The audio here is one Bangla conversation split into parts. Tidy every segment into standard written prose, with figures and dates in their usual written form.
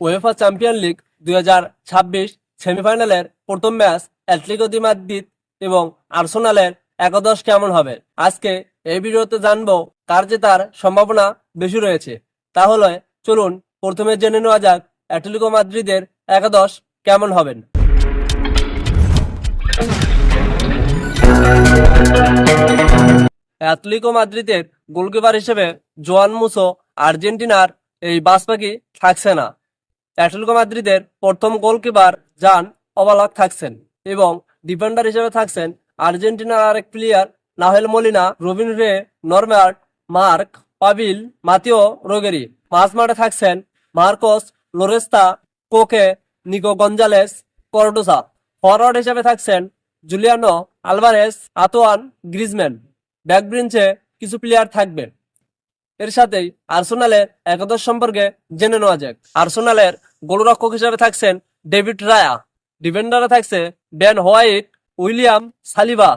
উয়েফা চ্যাম্পিয়ন লিগ 2026 সেমিফাইনালের প্রথম ম্যাচ অ্যাটলেটিকো দি মাদ্রিদ এবং আর্সেনালের একাদশ কেমন হবে। আজকে এই ভিডিওতে জানবো কার জেতার সম্ভাবনা বেশি রয়েছে। তাহলে চলুন প্রথমে জেনে নেওয়া যাক অ্যাটলেটিকো মাদ্রিদের একাদশ কেমন হবেন। অ্যাটলেটিকো মাদ্রিদের গোলকিপার হিসেবে জোয়ান মুসো আর্জেন্টিনার এই বাজপাখি থাকছে না। অ্যাটলেটিকো মাদ্রিদের প্রথম গোলকিপার জান ওবালাক থাকছেন এবং ডিফেন্ডার হিসেবে থাকছেন আর্জেন্টিনার আরেক প্লেয়ার নাহেল মলিনা, রবিন রে, নরমার্ট, মার্ক পাবিল, মাতিও রোগেরি। মাঝ মাঠে থাকছেন মার্কোস লোরেস্তা, কোকে, নিকো গঞ্জালেস, কর্ডোসা। ফরওয়ার্ড হিসেবে থাকছেন জুলিয়ানো আলভারেস, আতোয়ান গ্রিজম্যান। ব্যাকবেঞ্চে কিছু প্লেয়ার থাকবে। এর সাথেই আর্সেনালের একাদশ সম্পর্কে জেনে নেওয়া যাক। আর্সেনালের গোলরক্ষক হিসেবে থাকছেন ডেভিড রায়া, ডিফেন্ডারে থাকছে ড্যান হোয়াইট, উইলিয়াম সালিবা,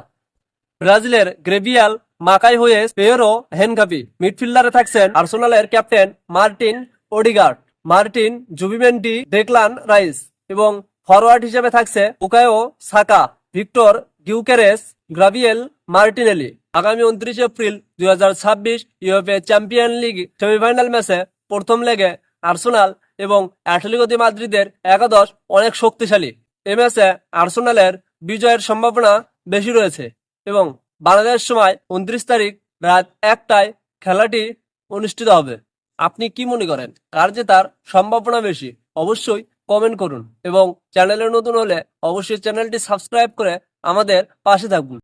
ব্রাজিলের গ্রেভিয়াল মাকাই হুয়েস, পেয়েরো হেনকাপি। মিডফিল্ডারে থাকছেন আর্সেনালের captain Martin Odegaard, Martin Zubimendi, Declan Rice এবং ফরওয়ার্ড হিসেবে থাকছে Bukayo Saka, Viktor Gyokeres, Gabriel Martinelli. আগামী 29 April 2026 UEFA champion league semifinal ম্যাচে প্রথম লেগে আর্সেনাল এবং অ্যাটলেটিকো দি মাদ্রিদের একাদশ অনেক শক্তিশালী। এই ম্যাচে আর্সেনালের বিজয়ের সম্ভাবনা বেশি রয়েছে এবং বাংলাদেশ সময় 29 তারিখ রাত 1টায় খেলাটি অনুষ্ঠিত হবে। আপনি কি মনে করেন কার জেতার সম্ভাবনা বেশি? অবশ্যই কমেন্ট করুন এবং চ্যানেলে নতুন হলে অবশ্যই চ্যানেলটি সাবস্ক্রাইব করে আমাদের পাশে থাকুন।